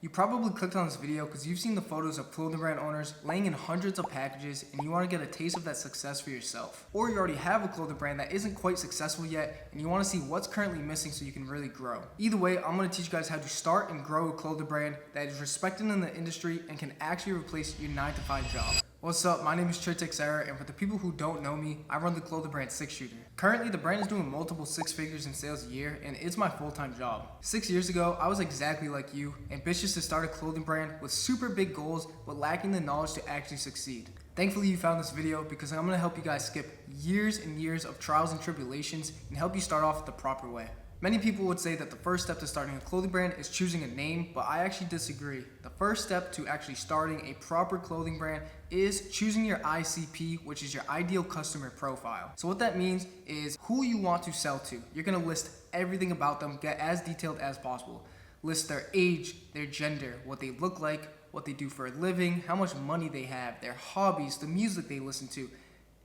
You probably clicked on this video because you've seen the photos of clothing brand owners laying in hundreds of packages and you want to get a taste of that success for yourself. Or you already have a clothing brand that isn't quite successful yet and you want to see what's currently missing so you can really grow. Either way, I'm going to teach you guys how to start and grow a clothing brand that is respected in the industry and can actually replace your 9-to-5 job. What's up? My name is Sarah, and for the people who don't know me, I run the clothing brand 6 Shooter. Currently, the brand is doing multiple six figures in sales a year, and it's my full-time job. 6 years ago, I was exactly like you, ambitious to start a clothing brand with super big goals, but lacking the knowledge to actually succeed. Thankfully, you found this video because I'm going to help you guys skip years and years of trials and tribulations and help you start off the proper way. Many people would say that the first step to starting a clothing brand is choosing a name, but I actually disagree. The first step to actually starting a proper clothing brand is choosing your ICP, which is your ideal customer profile. So what that means is who you want to sell to. You're gonna list everything about them, get as detailed as possible. List their age, their gender, what they look like, what they do for a living, how much money they have, their hobbies, the music they listen to.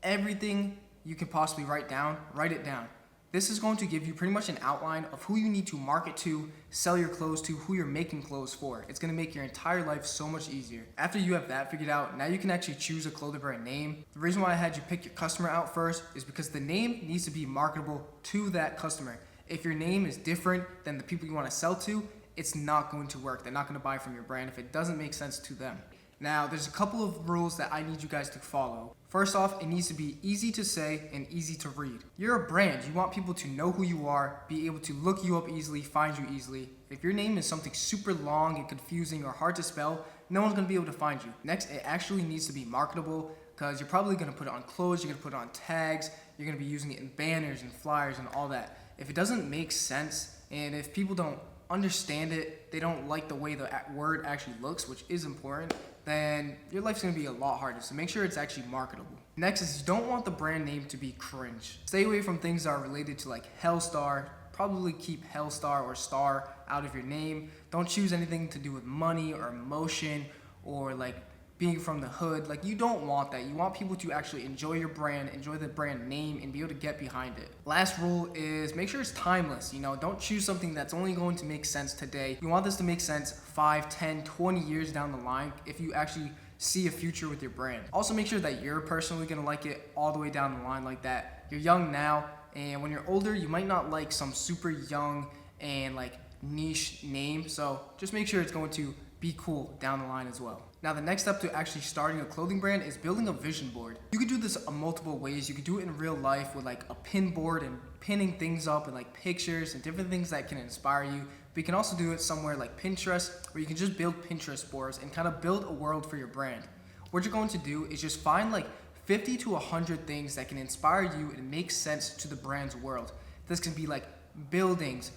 Everything you can possibly write it down. This is going to give you pretty much an outline of who you need to market to, sell your clothes to, who you're making clothes for. It's gonna make your entire life so much easier. After you have that figured out, now you can actually choose a clothing brand name. The reason why I had you pick your customer out first is because the name needs to be marketable to that customer. If your name is different than the people you wanna sell to, it's not going to work. They're not gonna buy from your brand if it doesn't make sense to them. Now, there's a couple of rules that I need you guys to follow. First off, it needs to be easy to say and easy to read. You're a brand. You want people to know who you are, be able to look you up easily, find you easily. If your name is something super long and confusing or hard to spell, no one's gonna be able to find you. Next, it actually needs to be marketable because you're probably gonna put it on clothes, you're gonna put it on tags, you're gonna be using it in banners and flyers and all that. If it doesn't make sense and if people don't understand it, they don't like the way the word actually looks, which is important, then your life's gonna be a lot harder. So make sure it's actually marketable. Next is you don't want the brand name to be cringe. Stay away from things that are related to like Hellstar. Probably keep Hellstar or Star out of your name. Don't choose anything to do with money or emotion or like being from the hood. Like, you don't want that. You want people to actually enjoy your brand, enjoy the brand name, and be able to get behind it. Last rule is make sure it's timeless. Don't choose something that's only going to make sense today. You want this to make sense 5, 10, 20 years down the line if you actually see a future with your brand. Also make sure that you're personally gonna like it all the way down the line like that. You're young now, and when you're older, you might not like some super young and like niche name. So just make sure it's going to be cool down the line as well. Now, the next step to actually starting a clothing brand is building a vision board. You could do this multiple ways. You could do it in real life with like a pin board and pinning things up and like pictures and different things that can inspire you. But you can also do it somewhere like Pinterest, where you can just build Pinterest boards and kind of build a world for your brand. What you're going to do is just find like 50 to 100 things that can inspire you and make sense to the brand's world. This can be like buildings,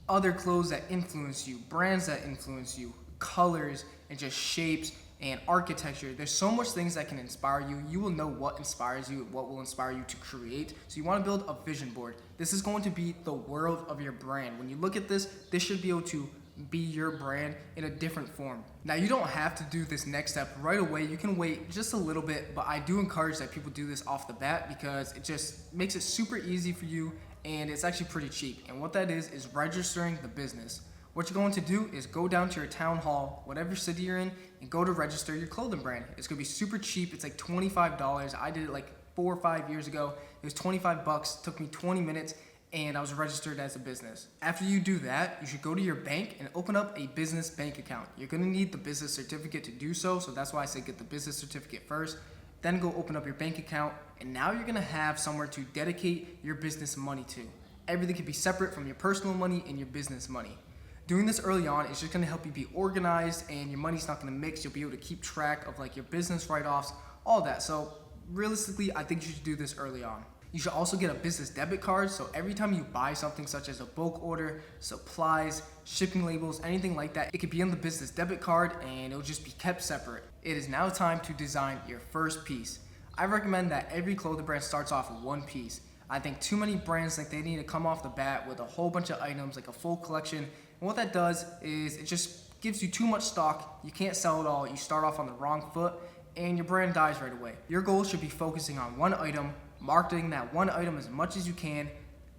other clothes that influence you, brands that influence you, colors and just shapes and architecture. There's so much things that can inspire you. You will know what inspires you, what will inspire you to create. So you want to build a vision board. This is going to be the world of your brand. When you look at this should be able to be your brand in a different form. Now, you don't have to do this next step right away. You can wait just a little bit, but I do encourage that people do this off the bat because it just makes it super easy for you and it's actually pretty cheap. And what that is registering the business. What you're going to do is go down to your town hall, whatever city you're in, and go to register your clothing brand. It's gonna be super cheap. It's like $25. I did it like 4 or 5 years ago. It was 25 bucks, took me 20 minutes, and I was registered as a business. After you do that, you should go to your bank and open up a business bank account. You're gonna need the business certificate to do so that's why I say get the business certificate first. Then go open up your bank account, and now you're gonna have somewhere to dedicate your business money to. Everything can be separate from your personal money and your business money. Doing this early on is just gonna help you be organized and your money's not gonna mix. You'll be able to keep track of like your business write-offs, all that. So realistically, I think you should do this early on. You should also get a business debit card. So every time you buy something such as a bulk order, supplies, shipping labels, anything like that, it could be on the business debit card and it'll just be kept separate. It is now time to design your first piece. I recommend that every clothing brand starts off with one piece. I think too many brands think they need to come off the bat with a whole bunch of items, like a full collection. And what that does is it just gives you too much stock. You can't sell it all. You start off on the wrong foot and your brand dies right away. Your goal should be focusing on one item, marketing that one item as much as you can,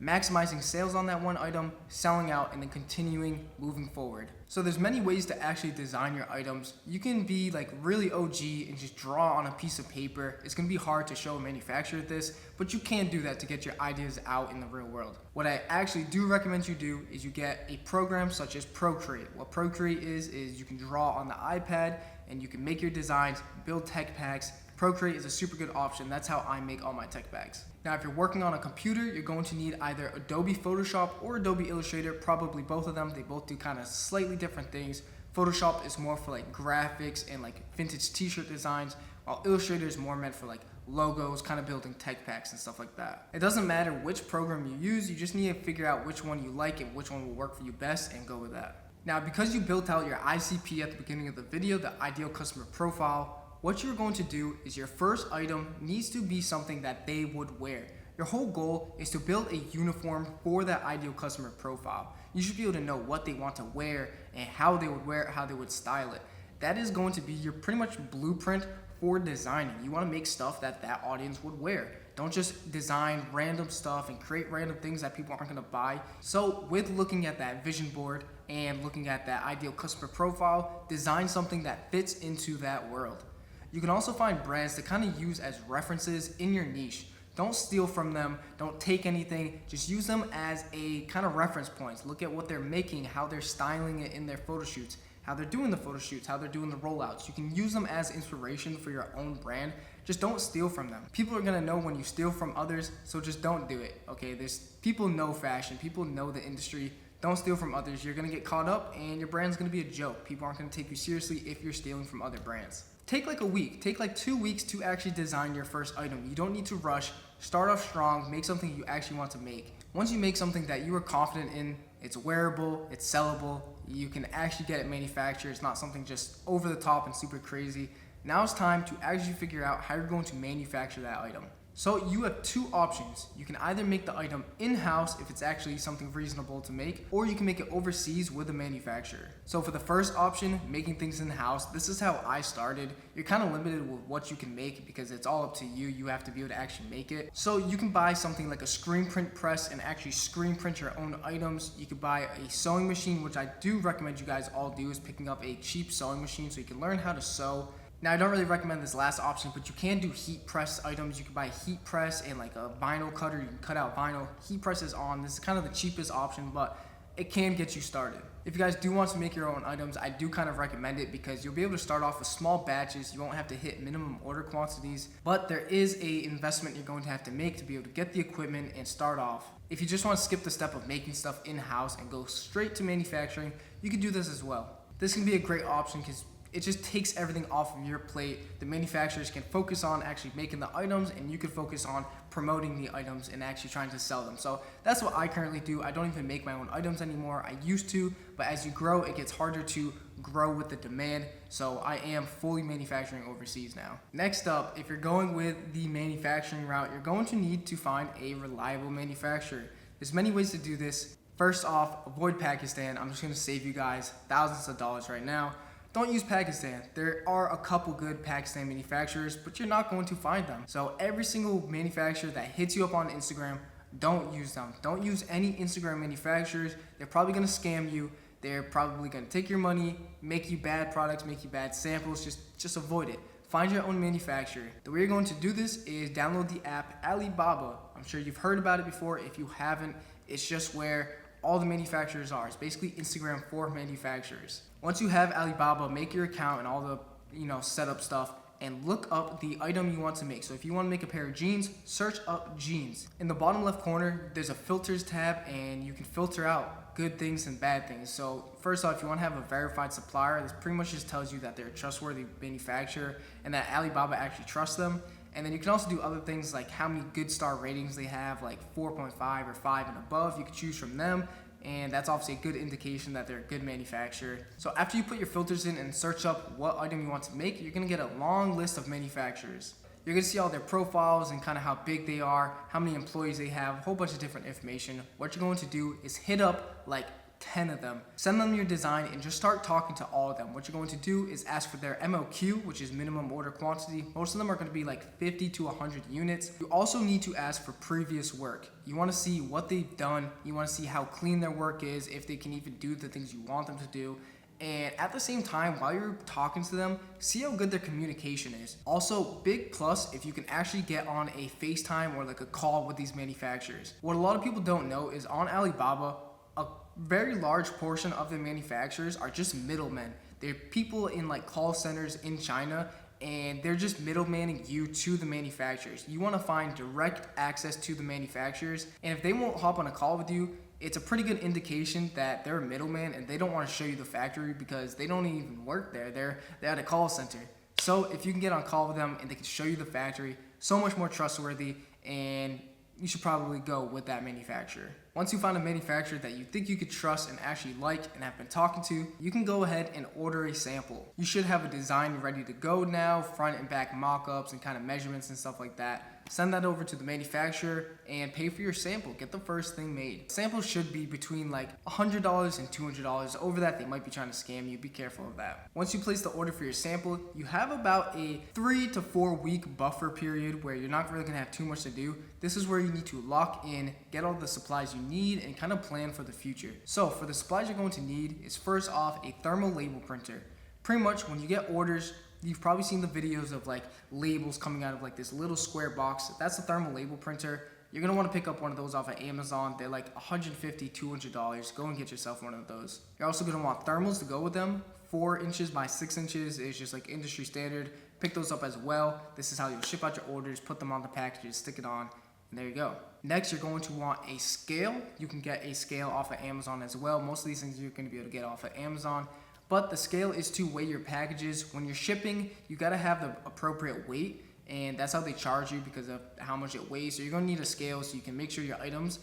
maximizing sales on that one item, selling out, and then continuing moving forward. So there's many ways to actually design your items. You can be like really OG and just draw on a piece of paper. It's gonna be hard to show a manufacturer this, but you can do that to get your ideas out in the real world. What I actually do recommend you do is you get a program such as Procreate. What Procreate is you can draw on the iPad and you can make your designs, build tech packs. Procreate is a super good option. That's how I make all my tech packs. Now, if you're working on a computer, you're going to need either Adobe Photoshop or Adobe Illustrator, probably both of them. They both do kind of slightly different things. Photoshop is more for like graphics and like vintage t-shirt designs, while Illustrator is more meant for like logos, kind of building tech packs and stuff like that. It doesn't matter which program you use, you just need to figure out which one you like and which one will work for you best and go with that. Now, because you built out your ICP at the beginning of the video, the ideal customer profile, what you're going to do is your first item needs to be something that they would wear. Your whole goal is to build a uniform for that ideal customer profile. You should be able to know what they want to wear and how they would wear it, how they would style it. That is going to be your pretty much blueprint for designing. You want to make stuff that that audience would wear. Don't just design random stuff and create random things that people aren't going to buy. So with looking at that vision board and looking at that ideal customer profile, design something that fits into that world. You can also find brands to kind of use as references in your niche. Don't steal from them, don't take anything, just use them as a kind of reference points. Look at what they're making, how they're styling it in their photo shoots, how they're doing the photo shoots, how they're doing the rollouts. You can use them as inspiration for your own brand. Just don't steal from them. People are gonna know when you steal from others, so just don't do it, okay? People know fashion, people know the industry. Don't steal from others. You're gonna get caught up and your brand's gonna be a joke. People aren't gonna take you seriously if you're stealing from other brands. Take like a week, take like 2 weeks to actually design your first item. You don't need to rush. Start off strong, make something you actually want to make. Once you make something that you are confident in, it's wearable, it's sellable, you can actually get it manufactured, it's not something just over the top and super crazy. Now it's time to actually figure out how you're going to manufacture that item. So you have two options. You can either make the item in-house if it's actually something reasonable to make, or you can make it overseas with a manufacturer. So for the first option, making things in-house, this is how I started. You're kind of limited with what you can make because it's all up to you. You have to be able to actually make it. So you can buy something like a screen print press and actually screen print your own items. You could buy a sewing machine, which I do recommend you guys all do, is picking up a cheap sewing machine so you can learn how to sew. Now, I don't really recommend this last option, but you can do heat press items. You can buy heat press and like a vinyl cutter. You can cut out vinyl. Heat press is on. This is kind of the cheapest option, but it can get you started. If you guys do want to make your own items, I do kind of recommend it because you'll be able to start off with small batches. You won't have to hit minimum order quantities, but there is a investment you're going to have to make to be able to get the equipment and start off. If you just want to skip the step of making stuff in-house and go straight to manufacturing, you can do this as well. This can be a great option because it just takes everything off of your plate. The manufacturers can focus on actually making the items and you can focus on promoting the items and actually trying to sell them. So that's what I currently do. I don't even make my own items anymore. I used to, but as you grow, it gets harder to grow with the demand. So I am fully manufacturing overseas now. Next up, if you're going with the manufacturing route, you're going to need to find a reliable manufacturer. There's many ways to do this. First off, avoid Pakistan. I'm just gonna save you guys thousands of dollars right now. Don't use Pakistan. There are a couple good Pakistan manufacturers, but you're not going to find them. So every single manufacturer that hits you up on Instagram, don't use them. Don't use any Instagram manufacturers. They're probably gonna scam you. They're probably gonna take your money, make you bad products, make you bad samples. Just avoid it. Find your own manufacturer. The way you're going to do this is download the app Alibaba. I'm sure you've heard about it before. If you haven't, it's just where all the manufacturers are. It's basically Instagram for manufacturers. Once you have Alibaba, make your account and all the setup stuff and look up the item you want to make. So if you want to make a pair of jeans, search up jeans. In the bottom left corner, there's a filters tab and you can filter out good things and bad things. So first off, if you want to have a verified supplier, this pretty much just tells you that they're a trustworthy manufacturer and that Alibaba actually trusts them. And then you can also do other things like how many good star ratings they have, like 4.5 or 5 and above. You can choose from them. And that's obviously a good indication that they're a good manufacturer. So after you put your filters in and search up what item you want to make, you're gonna get a long list of manufacturers. You're gonna see all their profiles and kind of how big they are, how many employees they have, a whole bunch of different information. What you're going to do is hit up like 10 of them. Send them your design and just start talking to all of them. What you're going to do is ask for their MOQ, which is minimum order quantity. Most of them are going to be like 50 to 100 units. You also need to ask for previous work. You want to see what they've done. You want to see how clean their work is, if they can even do the things you want them to do. And at the same time, while you're talking to them, see how good their communication is. Also, big plus if you can actually get on a FaceTime or like a call with these manufacturers. What a lot of people don't know is on Alibaba, a very large portion of the manufacturers are just middlemen. They're people in like call centers in China, and they're just middlemaning you to the manufacturers. You want to find direct access to the manufacturers, and if they won't hop on a call with you, it's a pretty good indication that they're a middleman and they don't want to show you the factory because they don't even work there. They're at a call center. So if you can get on call with them and they can show you the factory, so much more trustworthy, and you should probably go with that manufacturer. Once you find a manufacturer that you think you could trust and actually like and have been talking to, you can go ahead and order a sample. You should have a design ready to go now, front and back mock-ups and kind of measurements and stuff like that. Send that over to the manufacturer and pay for your sample. Get the first thing made. Samples should be between like $100 and $200. Over that, they might be trying to scam you. Be careful of that. Once you place the order for your sample, you have about a 3 to 4 week buffer period where you're not really gonna have too much to do. This is where you need to lock in, get all the supplies you need, and kind of plan for the future. So for the supplies you're going to need is first off a thermal label printer. Pretty much when you get orders, you've probably seen the videos of like labels coming out of like this little square box. That's a thermal label printer. You're gonna wanna pick up one of those off of Amazon. They're like $150, $200. Go and get yourself one of those. You're also gonna want thermals to go with them. 4 inches by 6 inches is just like industry standard. Pick those up as well. This is how you'll ship out your orders, put them on the packages, stick it on, and there you go. Next, you're going to want a scale. You can get a scale off of Amazon as well. Most of these things you're gonna be able to get off of Amazon. But the scale is to weigh your packages. When you're shipping, you gotta have the appropriate weight, and that's how they charge you because of how much it weighs. So you're gonna need a scale so you can make sure your items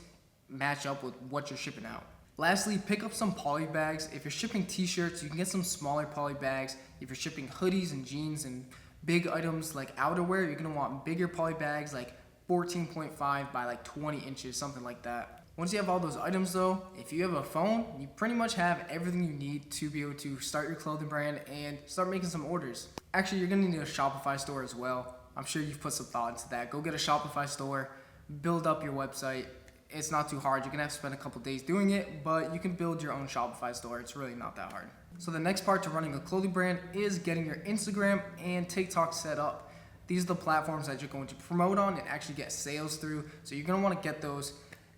match up with what you're shipping out. Lastly, pick up some poly bags. If you're shipping t-shirts, you can get some smaller poly bags. If you're shipping hoodies and jeans and big items like outerwear, you're gonna want bigger poly bags like 14.5 by like 20 inches, something like that. Once you have all those items though, if you have a phone, you pretty much have everything you need to be able to start your clothing brand and start making some orders. Actually, you're gonna need a Shopify store as well. I'm sure you've put some thought into that. Go get a Shopify store, build up your website. It's not too hard. You're gonna have to spend a couple days doing it, but you can build your own Shopify store. It's really not that hard. So the next part to running a clothing brand is getting your Instagram and TikTok set up. These are the platforms that you're going to promote on and actually get sales through. So you're gonna wanna get those.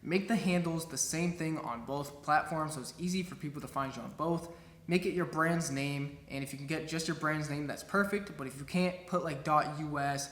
Make the handles the same thing on both platforms so it's easy for people to find you on both. Make it your brand's name, and if you can get just your brand's name, that's perfect. But if you can't, put like .us,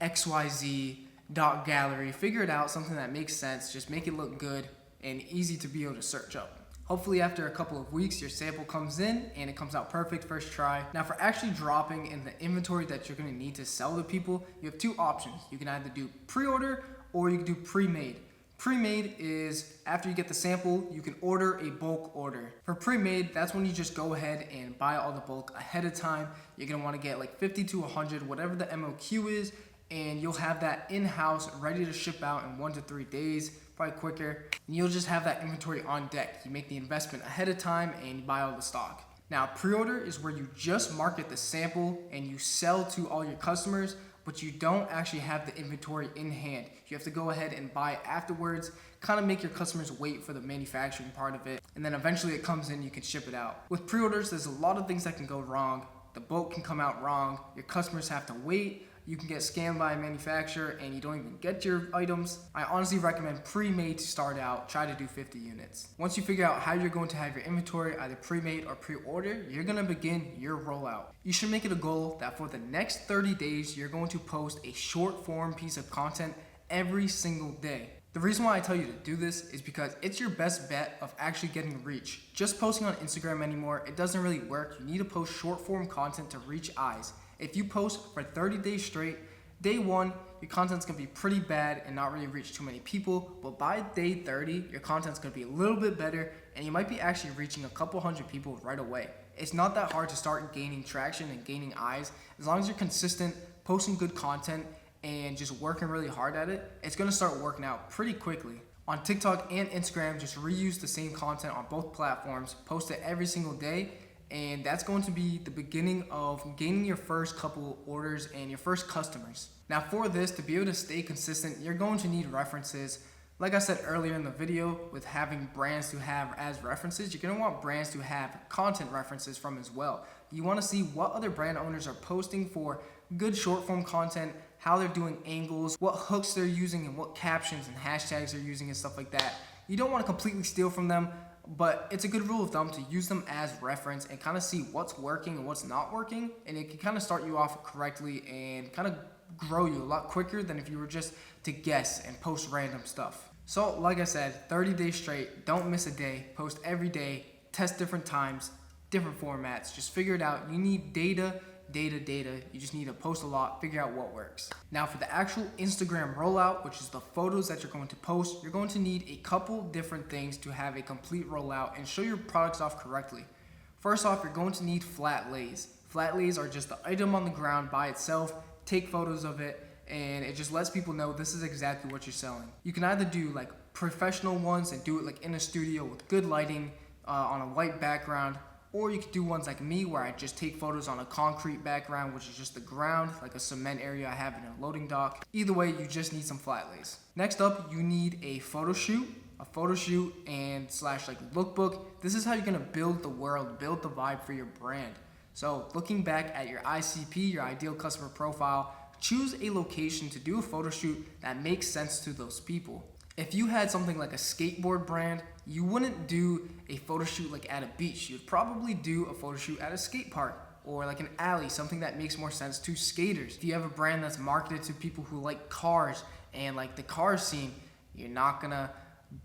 .xyz, .gallery. Figure it out, something that makes sense. Just make it look good and easy to be able to search up. Hopefully after a couple of weeks, your sample comes in and it comes out perfect first try. Now for actually dropping in the inventory that you're gonna need to sell to people, you have 2 options. You can either do pre-order or you can do pre-made. Pre-made is after you get the sample, you can order a bulk order. For pre-made, that's when you just go ahead and buy all the bulk ahead of time. You're gonna wanna get like 50 to 100, whatever the MOQ is, and you'll have that in-house ready to ship out in 1 to 3 days, probably quicker. And you'll just have that inventory on deck. You make the investment ahead of time and you buy all the stock. Now, pre-order is where you just market the sample and you sell to all your customers, but you don't actually have the inventory in hand. You have to go ahead and buy afterwards, kind of make your customers wait for the manufacturing part of it, and then eventually it comes in, you can ship it out. With pre-orders, there's a lot of things that can go wrong. The boat can come out wrong, your customers have to wait, you can get scammed by a manufacturer and you don't even get your items. I honestly recommend pre-made to start out, try to do 50 units. Once you figure out how you're going to have your inventory, either pre-made or pre-order, you're gonna begin your rollout. You should make it a goal that for the next 30 days, you're going to post a short form piece of content every single day. The reason why I tell you to do this is because it's your best bet of actually getting reach. Just posting on Instagram anymore, it doesn't really work. You need to post short form content to reach eyes. If you post for 30 days straight, day 1, your content's gonna be pretty bad and not really reach too many people, but by day 30, your content's gonna be a little bit better and you might be actually reaching a couple hundred people right away. It's not that hard to start gaining traction and gaining eyes. As long as you're consistent, posting good content, and just working really hard at it, it's gonna start working out pretty quickly. On TikTok and Instagram, just reuse the same content on both platforms, post it every single day, and that's going to be the beginning of gaining your first couple orders and your first customers. Now for this, to be able to stay consistent, you're going to need references. Like I said earlier in the video, with having brands to have as references, you're going to want brands to have content references from as well. You want to see what other brand owners are posting for good short form content, how they're doing angles, what hooks they're using, and what captions and hashtags they're using and stuff like that. You don't want to completely steal from them, but it's a good rule of thumb to use them as reference and kind of see what's working and what's not working, and it can kind of start you off correctly and kind of grow you a lot quicker than if you were just to guess and post random stuff. So like I said, 30 days straight, don't miss a day, post every day, test different times, different formats, just figure it out. You need data. You just need to post a lot, figure out what works. Now for the actual Instagram rollout, which is the photos that you're going to post, you're going to need a couple different things to have a complete rollout and show your products off correctly. First off, you're going to need flat lays. Flat lays are just the item on the ground by itself. Take photos of it, and it just lets people know this is exactly what you're selling. You can either do like professional ones and do it like in a studio with good lighting on a white background, or you could do ones like me where I just take photos on a concrete background, which is just the ground, like a cement area I have in a loading dock. Either way, you just need some flat lays. Next up, you need a photo shoot and slash like lookbook. This is how you're gonna build the world, build the vibe for your brand. So looking back at your ICP, your ideal customer profile, choose a location to do a photo shoot that makes sense to those people. If you had something like a skateboard brand, you wouldn't do a photo shoot like at a beach. You'd probably do a photo shoot at a skate park or like an alley, something that makes more sense to skaters. If you have a brand that's marketed to people who like cars and like the car scene, you're not gonna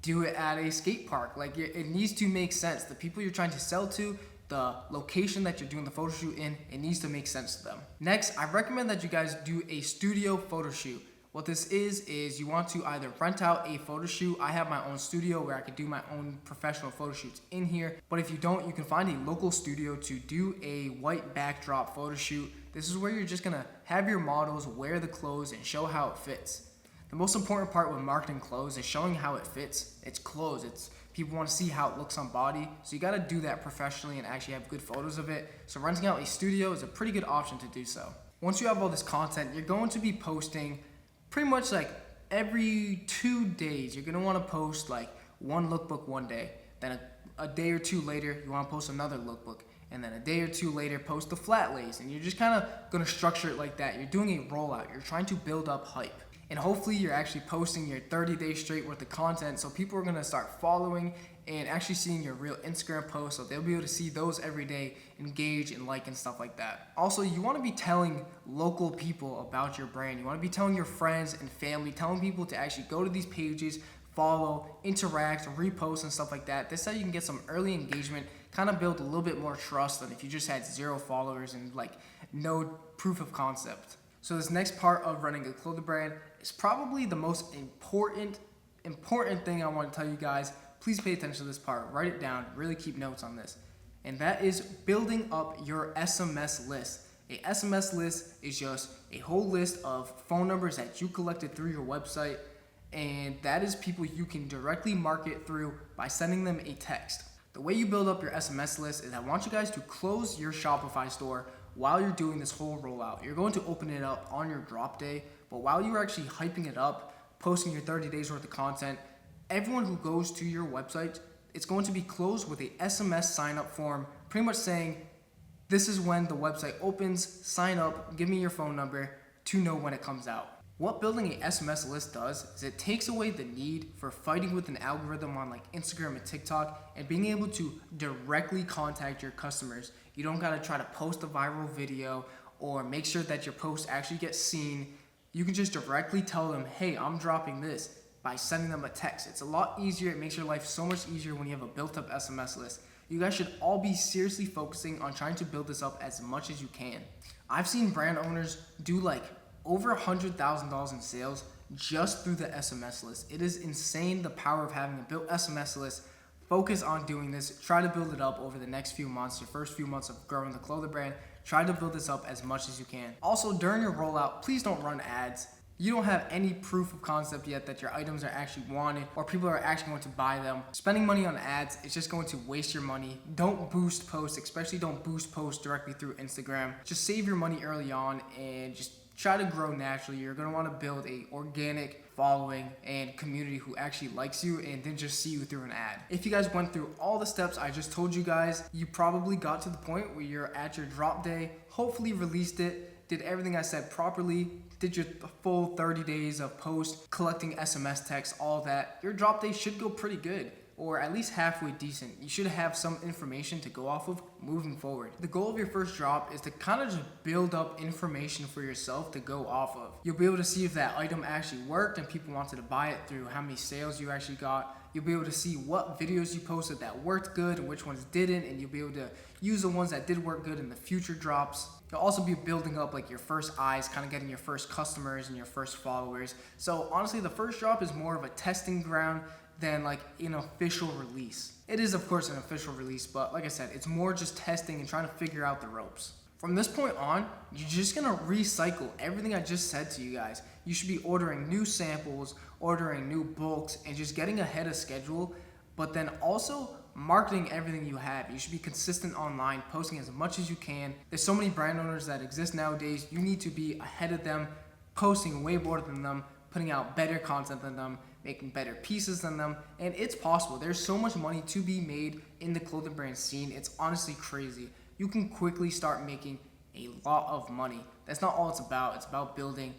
do it at a skate park. Like it needs to make sense. The people you're trying to sell to, the location that you're doing the photo shoot in, it needs to make sense to them. Next, I recommend that you guys do a studio photo shoot. What this is you want to either rent out a photo shoot. I have my own studio where I can do my own professional photo shoots in here. But if you don't, you can find a local studio to do a white backdrop photo shoot. This is where you're just gonna have your models wear the clothes and show how it fits. The most important part with marketing clothes is showing how it fits. It's clothes, people want to see how it looks on body. So you gotta do that professionally and actually have good photos of it. So renting out a studio is a pretty good option to do so. Once you have all this content, you're going to be posting pretty much like every 2 days. You're gonna wanna post like one lookbook one day, then a day or two later, you wanna post another lookbook, and then a day or two later, post the flat lays, and you're just kinda gonna structure it like that. You're doing a rollout, you're trying to build up hype. And hopefully you're actually posting your 30 days straight worth of content, so people are gonna start following and actually seeing your real Instagram posts, so they'll be able to see those every day, engage and like and stuff like that. Also, you wanna be telling local people about your brand. You wanna be telling your friends and family, telling people to actually go to these pages, follow, interact, repost and stuff like that. This is how you can get some early engagement, kind of build a little bit more trust than if you just had 0 followers and like no proof of concept. So this next part of running a clothing brand is probably the most important thing I want to tell you guys. Please pay attention to this part, write it down, really keep notes on this. And that is building up your SMS list. A SMS list is just a whole list of phone numbers that you collected through your website, and that is people you can directly market through by sending them a text. The way you build up your SMS list is I want you guys to close your Shopify store while you're doing this whole rollout. You're going to open it up on your drop day, but while you're actually hyping it up, posting your 30 days worth of content, everyone who goes to your website, it's going to be closed with a SMS sign up form, pretty much saying, this is when the website opens, sign up, give me your phone number to know when it comes out. What building an SMS list does is it takes away the need for fighting with an algorithm on like Instagram and TikTok and being able to directly contact your customers. You don't gotta try to post a viral video or make sure that your post actually gets seen. You can just directly tell them, hey, I'm dropping this, by sending them a text. It's a lot easier. It makes your life so much easier when you have a built up SMS list. You guys should all be seriously focusing on trying to build this up as much as you can. I've seen brand owners do like over $100,000 in sales just through the SMS list. It is insane the power of having a built SMS list. Focus on doing this. Try to build it up over the next few months, your first few months of growing the clothing brand. Try to build this up as much as you can. Also, during your rollout, please don't run ads. You don't have any proof of concept yet that your items are actually wanted or people are actually going to buy them. Spending money on ads is just going to waste your money. Don't boost posts, especially don't boost posts directly through Instagram. Just save your money early on and just try to grow naturally. You're going to want to build a organic following and community who actually likes you and then just see you through an ad. If you guys went through all the steps I just told you guys, you probably got to the point where you're at your drop day, hopefully released it, did everything I said properly, did your full 30 days of post, collecting SMS texts, all that. Your drop day should go pretty good, or at least halfway decent. You should have some information to go off of moving forward. The goal of your first drop is to kind of just build up information for yourself to go off of. You'll be able to see if that item actually worked and people wanted to buy it through how many sales you actually got. You'll be able to see what videos you posted that worked good and which ones didn't, and you'll be able to use the ones that did work good in the future drops. You'll also be building up like your first eyes, kind of getting your first customers and your first followers. So honestly, the first drop is more of a testing ground than like an official release. It is of course an official release, but like I said, it's more just testing and trying to figure out the ropes. From this point on, you're just gonna recycle everything I just said to you guys. You should be ordering new samples, ordering new bulks, and just getting ahead of schedule, but then also marketing everything you have. You should be consistent online, posting as much as you can. There's so many brand owners that exist nowadays. You need to be ahead of them, posting way more than them, putting out better content than them, making better pieces than them, and it's possible. There's so much money to be made in the clothing brand scene. It's honestly crazy. You can quickly start making a lot of money. That's not all it's about. It's about building,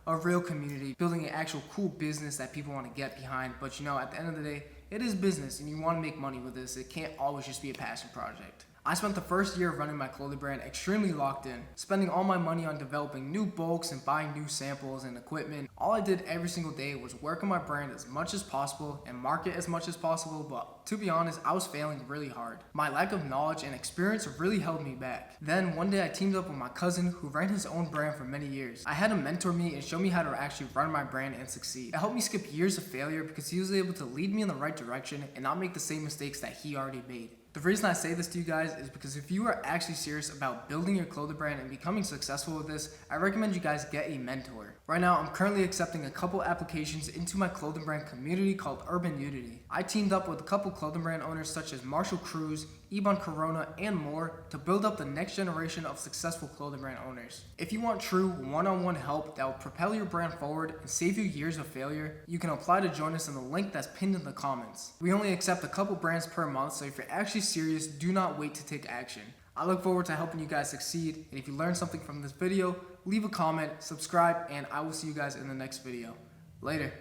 a real community, building an actual cool business that people want to get behind. But at the end of the day, it is business and you want to make money with this. It can't always just be a passion project. I spent the first year of running my clothing brand extremely locked in, spending all my money on developing new bulks and buying new samples and equipment. All I did every single day was work on my brand as much as possible and market as much as possible, but to be honest, I was failing really hard. My lack of knowledge and experience really held me back. Then one day I teamed up with my cousin who ran his own brand for many years. I had him mentor me and show me how to actually run my brand and succeed. It helped me skip years of failure because he was able to lead me in the right direction and not make the same mistakes that he already made. The reason I say this to you guys is because if you are actually serious about building your clothing brand and becoming successful with this, I recommend you guys get a mentor. Right now, I'm currently accepting a couple applications into my clothing brand community called Urban Unity. I teamed up with a couple clothing brand owners such as Marshall Cruz, Iban Corona, and more to build up the next generation of successful clothing brand owners. If you want true one-on-one help that will propel your brand forward and save you years of failure, you can apply to join us in the link that's pinned in the comments. We only accept a couple brands per month, so if you're actually serious, do not wait to take action. I look forward to helping you guys succeed, and if you learned something from this video, leave a comment, subscribe, and I will see you guys in the next video. Later.